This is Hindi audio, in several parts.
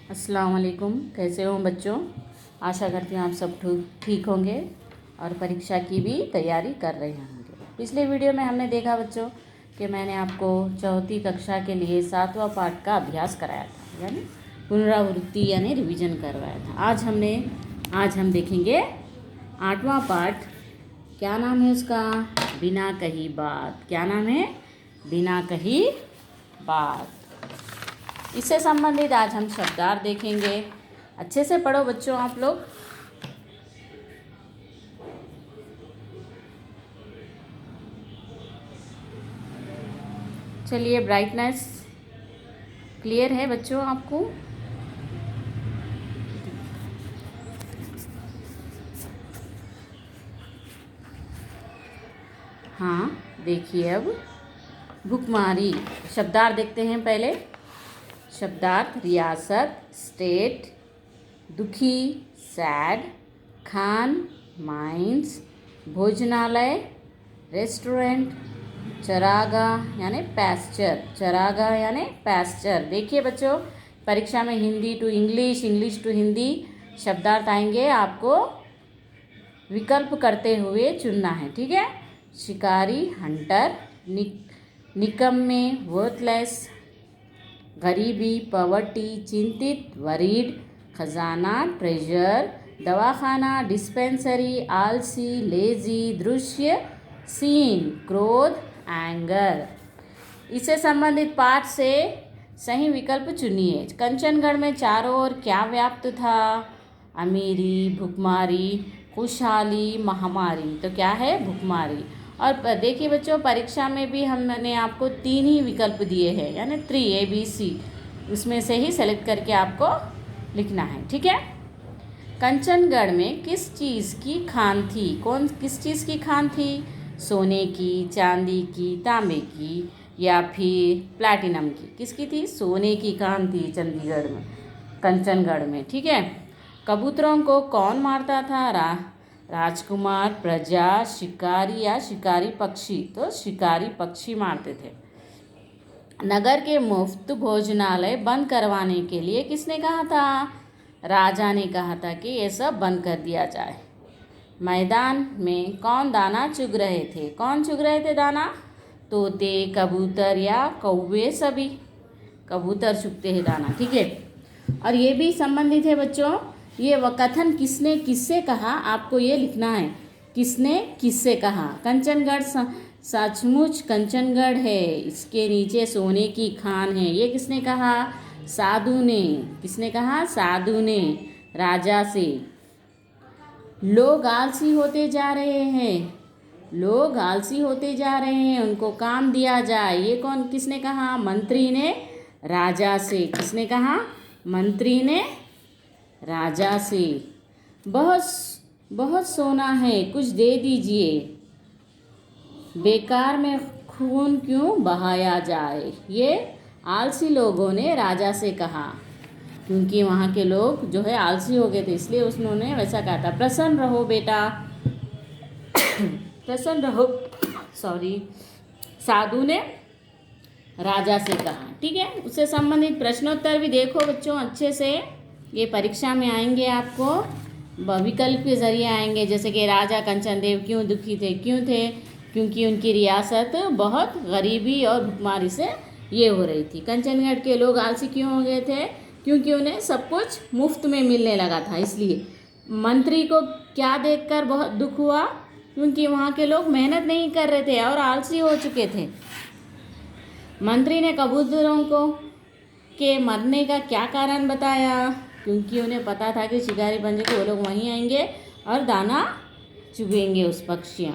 अस्सलाम वालेकुम। कैसे हो बच्चों? आशा करती हूँ आप सब ठीक होंगे और परीक्षा की भी तैयारी कर रहे होंगे। पिछले वीडियो में हमने देखा बच्चों कि मैंने आपको चौथी कक्षा के लिए 7वां पाठ का अभ्यास कराया था, यानी पुनरावृत्ति यानी रिवीजन करवाया था। आज हम देखेंगे 8वां पाठ। क्या नाम है उसका? बिना कही बात। क्या नाम है? बिना कही बात। इससे संबंधित आज हम शब्दार्थ देखेंगे। अच्छे से पढ़ो बच्चों आप लोग। चलिए, ब्राइटनेस क्लियर है बच्चों आपको? हाँ, देखिए अब भुखमारी। शब्दार्थ देखते हैं पहले। शब्दार्थ: रियासत स्टेट, दुखी सैड, खान माइंस, भोजनालय रेस्टोरेंट, चरागाह यानी पैस्चर। चरागाह यानी पैस्चर। देखिए बच्चों, परीक्षा में Hindi to English, English to Hindi शब्दार्थ आएंगे, आपको विकल्प करते हुए चुनना है, ठीक है? शिकारी हंटर, निकम्मे वर्थलेस, गरीबी पॉवर्टी, चिंतित वरीड, खजाना ट्रेजर, दवाखाना डिस्पेंसरी, आलसी लेजी, दृश्य सीन, क्रोध एंगर। इससे संबंधित पाठ से सही विकल्प चुनिए। कंचनगढ़ में चारों ओर क्या व्याप्त था? अमीरी, भुखमारी, खुशहाली, महामारी। तो क्या है? भुखमारी। और देखिए बच्चों, परीक्षा में भी हमने आपको 3 ही विकल्प दिए हैं, यानी 3 ABC। उसमें से ही सेलेक्ट करके आपको लिखना है, ठीक है? कंचनगढ़ में किस चीज़ की खान थी? किस चीज़ की खान थी? सोने की, चांदी की, तांबे की या फिर प्लैटिनम की? किसकी थी? सोने की खान थी चंडीगढ़ में, कंचनगढ़ में, ठीक है? कबूतरों को कौन मारता था? राजकुमार, प्रजा, शिकारी या शिकारी पक्षी? तो शिकारी पक्षी मारते थे। नगर के मुफ्त भोजनालय बंद करवाने के लिए किसने कहा था? राजा ने कहा था कि ये सब बंद कर दिया जाए। मैदान में कौन दाना चुग रहे थे? कौन चुग रहे थे दाना? तोते, कबूतर या कौवे? सभी कबूतर चुगते हैं दाना, ठीक है? और ये भी संबंधित है बच्चों, ये कथन किसने किससे कहा, आपको ये लिखना है। किसने किससे कहा? कंचनगढ़ सचमुच कंचनगढ़ है, इसके नीचे सोने की खान है। ये किसने कहा? साधु ने। किसने कहा? साधु ने राजा से। लोग आलसी होते जा रहे हैं, लोग आलसी होते जा रहे हैं, उनको काम दिया जाए। ये किसने कहा? मंत्री ने राजा से। किसने कहा? मंत्री ने राजा से। बहुत बहुत सोना है, कुछ दे दीजिए। बेकार में खून क्यों बहाया जाए? ये आलसी लोगों ने राजा से कहा, क्योंकि वहाँ के लोग जो है आलसी हो गए थे, इसलिए उन्होंने वैसा कहा था। प्रसन्न रहो बेटा, प्रसन्न रहो, सॉरी, साधु ने राजा से कहा, ठीक है? उससे संबंधित प्रश्नोत्तर भी देखो बच्चों अच्छे से। ये परीक्षा में आएंगे, आपको विकल्प के जरिए आएंगे। जैसे कि राजा कंचनदेव क्यों दुखी थे? क्यों थे? क्योंकि उनकी रियासत बहुत गरीबी और भुखमारी से ये हो रही थी। कंचनगढ़ के लोग आलसी क्यों हो गए थे? क्योंकि उन्हें सब कुछ मुफ्त में मिलने लगा था, इसलिए। मंत्री को क्या देखकर बहुत दुख हुआ? क्योंकि वहाँ के लोग मेहनत नहीं कर रहे थे और आलसी हो चुके थे। मंत्री ने कबूतरों को के मरने का क्या कारण बताया? क्योंकि उन्हें पता था कि शिकारी पंजे को वो लोग वहीं आएंगे और दाना चुगेंगे उस पक्षियाँ,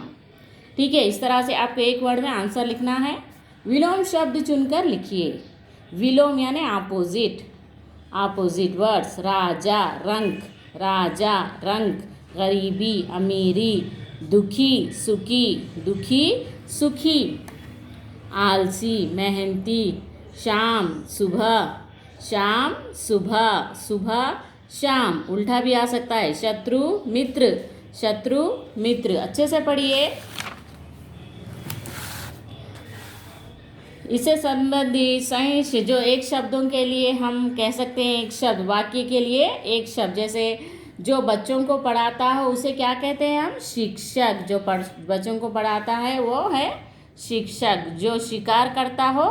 ठीक है? इस तरह से आपको एक वर्ड में आंसर लिखना है। विलोम शब्द चुनकर लिखिए। विलोम यानी ऑपोजिट, ऑपोजिट वर्ड्स। राजा रंक, राजा रंक, गरीबी अमीरी, दुखी सुखी, दुखी सुखी, आलसी मेहनती, शाम सुबह, शाम सुबह, सुबह शाम। उल्टा भी आ सकता है। शत्रु मित्र, शत्रु मित्र। अच्छे से पढ़िए। इससे संबंधित सही जो एक शब्दों के लिए हम कह सकते हैं, एक शब्द वाक्य के लिए एक शब्द, जैसे जो बच्चों को पढ़ाता हो उसे क्या कहते हैं हम? शिक्षक। जो बच्चों को पढ़ाता है वो है शिक्षक। जो शिकार करता हो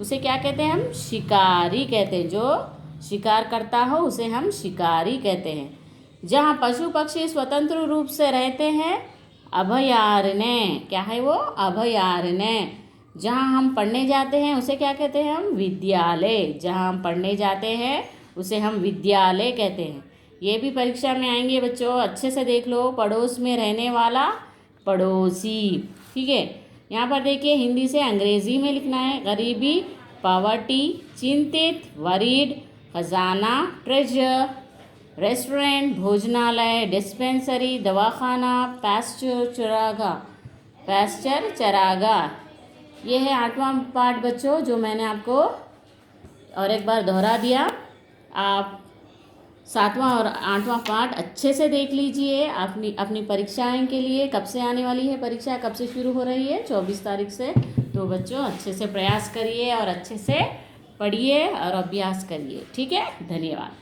उसे क्या कहते हैं हम? शिकारी कहते हैं। जो शिकार करता हो उसे हम शिकारी कहते हैं। जहाँ पशु पक्षी स्वतंत्र रूप से रहते हैं, अभयारण्य। क्या है वो? अभयारण्य। जहाँ हम पढ़ने जाते हैं उसे क्या कहते हैं हम? विद्यालय। जहाँ हम पढ़ने जाते हैं उसे हम विद्यालय कहते हैं। ये भी परीक्षा में आएंगे बच्चों, अच्छे से देख लो। पड़ोस में रहने वाला, पड़ोसी। ठीक है, यहाँ पर देखिए हिंदी से अंग्रेजी में लिखना है। गरीबी, पॉवर्टी, चिंतित, वरीड, खजाना, ट्रेजर, रेस्टोरेंट, भोजनालय, डिस्पेंसरी, दवाखाना, पैस्चर चरागाह। ये है 8वां पार्ट बच्चों, जो मैंने आपको और एक बार दोहरा दिया। आप 7वां और 8वां पार्ट अच्छे से देख लीजिए अपनी परीक्षाएं के लिए। कब से आने वाली है परीक्षा? कब से शुरू हो रही है? 24 तारीख से। तो बच्चों अच्छे से प्रयास करिए और अच्छे से पढ़िए और अभ्यास करिए। ठीक है, धन्यवाद।